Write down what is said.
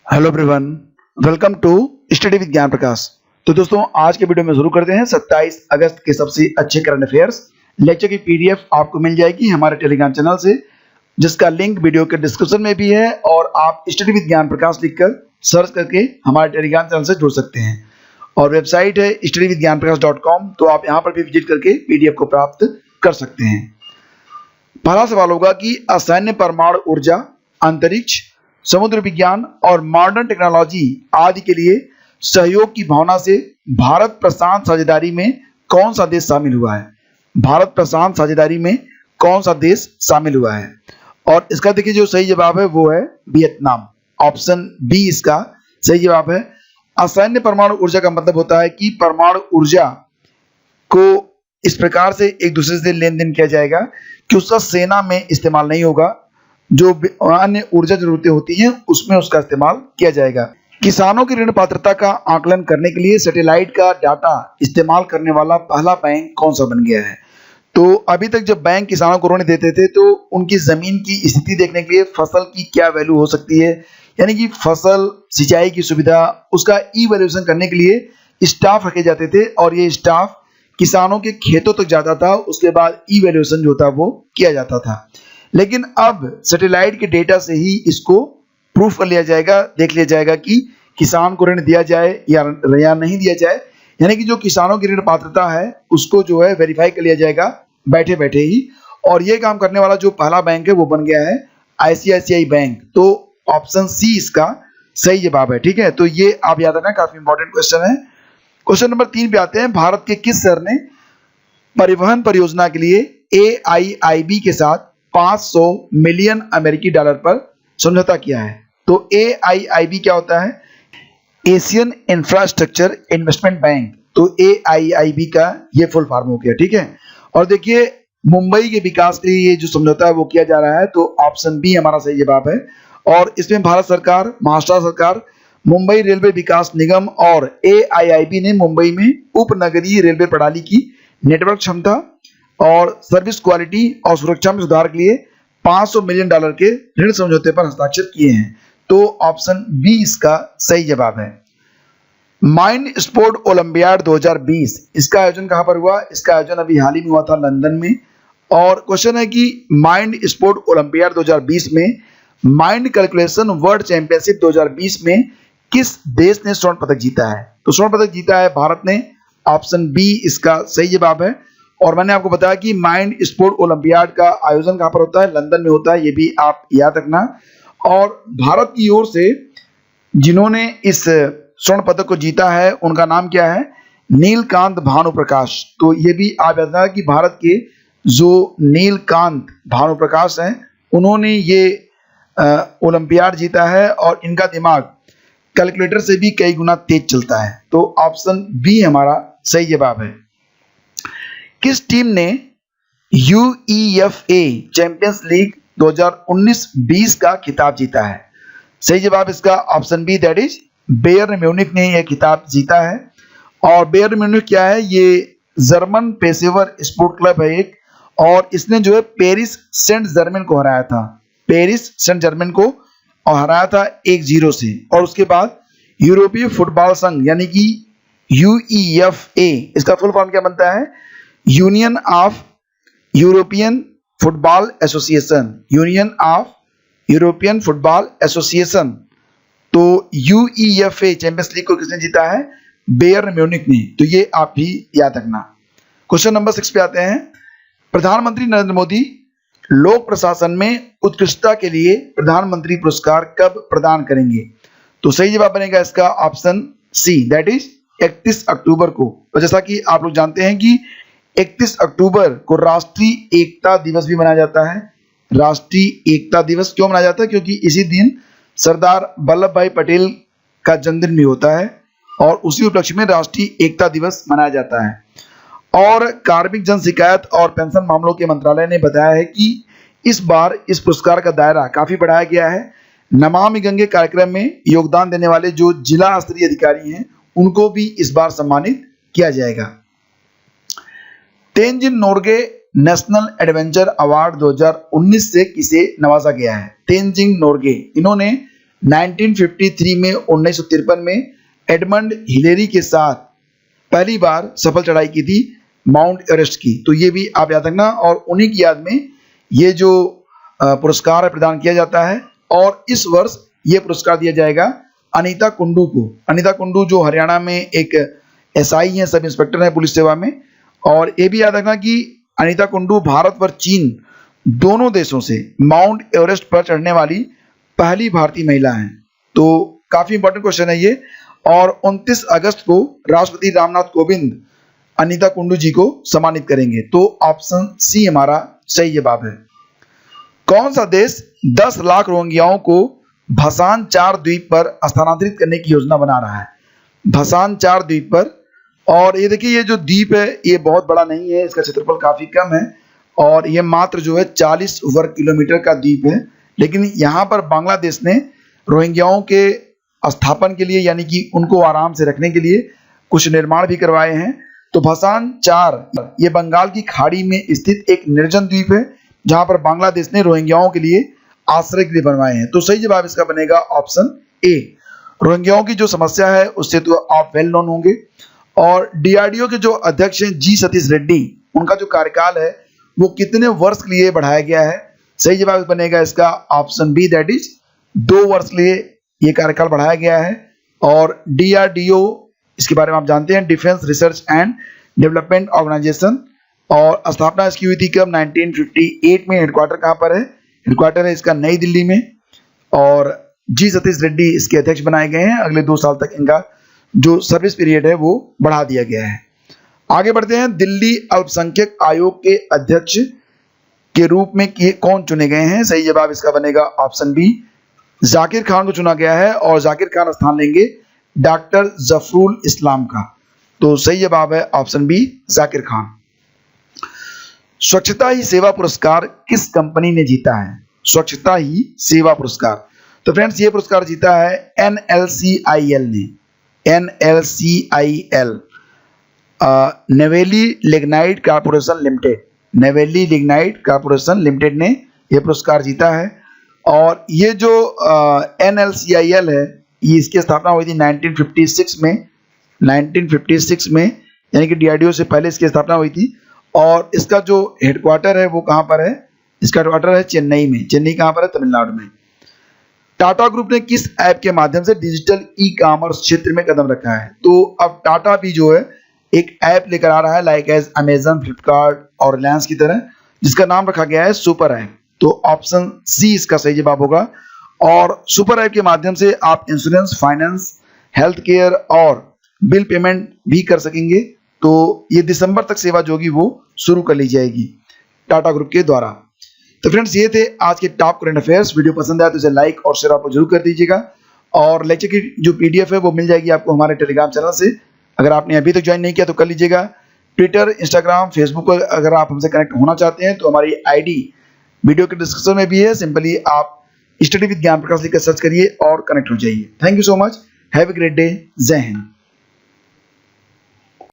Hello everyone, welcome to study with Gyan Prakash. तो दोस्तों, आज के वीडियो में शुरू करते हैं 27 अगस्त के सबसे अच्छे करंट अफेयर्स लेक्चर की पीडीएफ आपको मिल जाएगी हमारे टेलीग्राम चैनल से, जिसका लिंक वीडियो के डिस्क्रिप्शन में भी है और आप स्टडी विद ज्ञान प्रकाश लिखकर सर्च करके हमारे टेलीग्राम चैनल से जुड़ सकते हैं। और वेबसाइट है studyvidgyanprakash.com, तो आप यहाँ पर भी विजिट करके पीडीएफ को प्राप्त कर सकते हैं। पहला सवाल होगा कि असैन्य परमाणु ऊर्जा, अंतरिक्ष, समुद्र विज्ञान और मॉडर्न टेक्नोलॉजी आदि के लिए सहयोग की भावना से भारत प्रशांत साझेदारी में कौन सा देश शामिल हुआ है? भारत प्रशांत साझेदारी में कौन सा देश शामिल हुआ है? और इसका देखिए, जो सही जवाब है वो है वियतनाम। ऑप्शन बी इसका सही जवाब है। असैन्य परमाणु ऊर्जा का मतलब होता है कि परमाणु ऊर्जा को इस प्रकार से एक दूसरे से लेन देन किया जाएगा कि उसका सेना में इस्तेमाल नहीं होगा, जो अन्य ऊर्जा जरूरतें होती हैं उसमें उसका इस्तेमाल किया जाएगा। किसानों की ऋण पात्रता का आकलन करने के लिए सैटेलाइट का डाटा इस्तेमाल करने वाला पहला बैंक कौन सा बन गया है? तो अभी तक जब बैंक किसानों को ऋण देते थे तो उनकी जमीन की स्थिति देखने के लिए फसल की क्या वैल्यू हो सकती है, यानी कि फसल, सिंचाई की सुविधा, उसका इवैल्यूएशन करने के लिए स्टाफ रखे जाते थे और ये स्टाफ किसानों के खेतों तक जाता था। उसके बाद इवैल्यूएशन जो था वो किया जाता था। लेकिन अब सैटेलाइट के डेटा से ही इसको प्रूफ कर लिया जाएगा, देख लिया जाएगा कि किसान को ऋण दिया जाए या नहीं दिया जाए, यानी कि जो किसानों की ऋण पात्रता है उसको जो है वेरीफाई कर लिया जाएगा बैठे बैठे ही। और ये काम करने वाला जो पहला बैंक है वो बन गया है आईसीआईसीआई बैंक। तो ऑप्शन सी इसका सही जवाब है। ठीक है, तो ये आप याद रखना, काफी इंपॉर्टेंट क्वेश्चन है। क्वेश्चन नंबर 3 पे आते हैं। भारत के किस शहर ने परिवहन परियोजना के लिए AIIB के साथ 500 मिलियन अमेरिकी डॉलर पर समझौता किया है? तो AIIB क्या होता है? Asian infrastructure investment bank. तो AIIB का ये फुल फॉर्म हो गया। ठीक है, और देखिए, मुंबई के विकास के लिए ये जो समझौता है वो किया जा रहा है, तो ऑप्शन बी हमारा सही जवाब है। और इसमें भारत सरकार, महाराष्ट्र सरकार, मुंबई रेलवे विकास निगम और AIIB ने मुंबई में उपनगरीय रेलवे प्रणाली की नेटवर्क क्षमता और सर्विस क्वालिटी और सुरक्षा में सुधार के लिए 500 मिलियन डॉलर के ऋण समझौते पर हस्ताक्षर किए हैं। तो ऑप्शन बी इसका सही जवाब है। माइंड स्पोर्ट ओलंपियाड 2020, इसका आयोजन कहां पर हुआ? इसका आयोजन अभी हाल ही में हुआ था लंदन में। और क्वेश्चन है कि माइंड स्पोर्ट ओलंपियाड 2020 में माइंड कैलकुलेशन वर्ल्ड चैंपियनशिप 2020 में किस देश ने स्वर्ण पदक जीता है? तो स्वर्ण पदक जीता है भारत ने। ऑप्शन बी इसका सही जवाब है। और मैंने आपको बताया कि माइंड स्पोर्ट ओलंपियाड का आयोजन कहां पर होता है? लंदन में होता है, ये भी आप याद रखना। और भारत की ओर से जिन्होंने इस स्वर्ण पदक को जीता है उनका नाम क्या है? नीलकांत भानुप्रकाश। तो ये भी आप याद रखना कि भारत के जो नीलकांत भानुप्रकाश हैं उन्होंने ये ओलंपियाड जीता है और इनका दिमाग कैलकुलेटर से भी कई गुना तेज चलता है। तो ऑप्शन बी हमारा सही जवाब है। किस टीम ने UEFA चैंपियंस लीग 2019-20 का खिताब जीता है? सही जवाब इसका option B, that is Bayern Munich ने यह खिताब जीता है। और बायर्न म्यूनिख क्या है? ये जर्मन पेशेवर स्पोर्ट क्लब है एक, और इसने जो है पेरिस सेंट जर्मेन को हराया था। पेरिस सेंट जर्मेन को हराया था 1-0 से। और उसके बाद यूरोपीय फुटबॉल संघ यानी कि UEFA, इसका फुल फॉर्म क्या बनता है? Union of European football association. Union of European football association. तो UEFA चैंपियंस लीग को किसने जीता है? बायर्न म्यूनिख ने। तो ये आप भी याद रखना। क्वेश्चन नंबर 6 पे आते हैं। प्रधानमंत्री नरेंद्र मोदी लोक प्रशासन में उत्कृष्टता के लिए प्रधानमंत्री पुरस्कार कब प्रदान करेंगे? तो सही जवाब बनेगा इसका ऑप्शन सी, दैट इज 31 अक्टूबर को। तो जैसा कि आप लोग जानते हैं कि 31 अक्टूबर को राष्ट्रीय एकता दिवस भी मनाया जाता है। राष्ट्रीय एकता दिवस क्यों मनाया जाता है? क्योंकि इसी दिन सरदार वल्लभ भाई पटेल का जन्मदिन भी होता है और उसी उपलक्ष्य में राष्ट्रीय एकता दिवस मनाया जाता है। और कार्मिक जन शिकायत और पेंशन मामलों के मंत्रालय ने बताया है कि इस बार इस पुरस्कार का दायरा काफी बढ़ाया गया है। नमामि गंगे कार्यक्रम में योगदान देने वाले जो जिला स्तरीय अधिकारी हैं उनको भी इस बार सम्मानित किया जाएगा। Tenzin Norgay national adventure award 2019 से किसे नवाजा गया है? तेंजिन नोर्गे, इन्होंने 1953 में 1953 में एडमंड हिलेरी के साथ पहली बार सफल चढ़ाई की थी माउंट एवरेस्ट की। तो ये भी आप याद रखना, और उन्हीं की याद में ये जो पुरस्कार है प्रदान किया जाता है। और इस वर्ष ये पुरस्कार दिया जाएगा अनीता कुंडू को। अनीता कुंडू जो हरियाणा में एक एसआई हैं, सब इंस्पेक्टर हैं पुलिस सेवा में। और ये भी याद रखना कि अनीता कुंडू भारत व चीन दोनों देशों से माउंट एवरेस्ट पर चढ़ने वाली पहली भारतीय महिला हैं। तो काफी इंपॉर्टेंट क्वेश्चन है ये। और 29 अगस्त को राष्ट्रपति रामनाथ कोविंद अनीता कुंडू जी को सम्मानित करेंगे। तो ऑप्शन सी हमारा सही जवाब है। कौन सा देश 10 लाख रोहिंग्याओं को भसान 4 द्वीप पर स्थानांतरित करने की योजना बना रहा है? भसान 4 द्वीप पर। और ये देखिए, ये जो द्वीप है ये बहुत बड़ा नहीं है, इसका क्षेत्रफल काफी कम है और ये मात्र जो है 40 वर्ग किलोमीटर का द्वीप है। लेकिन यहाँ पर बांग्लादेश ने रोहिंग्याओं के स्थापन के लिए, यानी कि उनको आराम से रखने के लिए कुछ निर्माण भी करवाए हैं। तो भसान 4 ये बंगाल की खाड़ी में स्थित एक निर्जन द्वीप है जहां पर बांग्लादेश ने रोहिंग्याओं के लिए आश्रय के लिए बनवाए हैं। तो सही जवाब इसका बनेगा ऑप्शन ए। रोहिंग्याओं की जो समस्या है उससे तो आप वेल नोन होंगे। और डीआरडीओ के जो अध्यक्ष हैं जी सतीश रेड्डी, उनका जो कार्यकाल है वो कितने वर्ष के लिए बढ़ाया गया है? सही जवाब बनेगा इसका ऑप्शन बी, दैट इज 2 वर्ष के लिए ये कार्यकाल बढ़ाया गया है। और डीआरडीओ, इसके बारे में आप जानते हैं, Defence Research and Development Organisation, और स्थापना इसकी हुई थी कब? 1958 में। हेडक्वार्टर कहाँ पर है? हेडक्वार्टर है इसका नई दिल्ली में। और जी सतीश रेड्डी इसके अध्यक्ष बनाए गए हैं। अगले 2 साल तक इनका जो सर्विस पीरियड है वो बढ़ा दिया गया है। आगे बढ़ते हैं। दिल्ली अल्पसंख्यक आयोग के अध्यक्ष के रूप में कौन चुने गए हैं? सही जवाब इसका बनेगा ऑप्शन बी, जाकिर खान को चुना गया है। और जाकिर खान स्थान लेंगे डॉक्टर जफरुल इस्लाम का। तो सही जवाब है ऑप्शन बी, जाकिर खान। स्वच्छता ही सेवा पुरस्कार किस कंपनी ने जीता है? स्वच्छता ही सेवा पुरस्कार। तो फ्रेंड्स, ये पुरस्कार जीता है NLCIL ने। NLCIL, नवेली लिग्नाइट कॉर्पोरेशन लिमिटेड, नवेली लिग्नाइट कॉर्पोरेशन लिमिटेड ने यह पुरस्कार जीता है। और ये जो NLCIL है, ये इसकी स्थापना हुई थी 1956 में। 1956 में, यानी कि डीआरडीओ से पहले इसकी स्थापना हुई थी। और इसका जो हेडक्वार्टर है वो कहाँ पर है? इसका हेडक्वार्टर है चेन्नई में। चेन्नई कहाँ पर है? तमिलनाडु में। टाटा ग्रुप ने किस ऐप के माध्यम से डिजिटल ई कॉमर्स क्षेत्र में कदम रखा है? तो अब टाटा भी जो है एक ऐप लेकर आ रहा है, लाइक एज अमेजन, फ्लिपकार्ट और रिलायंस की तरह, जिसका नाम रखा गया है सुपर ऐप। तो ऑप्शन सी इसका सही जवाब होगा। और सुपर ऐप के माध्यम से आप इंश्योरेंस, फाइनेंस, हेल्थ केयर और बिल पेमेंट भी कर सकेंगे। तो ये दिसंबर तक सेवा जो होगी वो शुरू कर ली जाएगी टाटा ग्रुप के द्वारा। तो फ्रेंड्स, ये थे आज के टॉप करंट अफेयर्स। वीडियो पसंद आया तो इसे लाइक और शेयर आप जरूर कर दीजिएगा। और लेक्चर की जो PDF है वो मिल जाएगी आपको हमारे टेलीग्राम चैनल से। अगर आपने अभी तक ज्वाइन नहीं किया तो कर लीजिएगा। ट्विटर, इंस्टाग्राम, फेसबुक पर अगर आप हमसे कनेक्ट होना चाहते हैं तो हमारी ID वीडियो के डिस्क्रिप्शन में भी है। सिंपली आप स्टडी विद ज्ञान प्रकाश लिखकर सर्च करिए और कनेक्ट हो जाइए। Thank you so much. Have a great day. जय हिंद।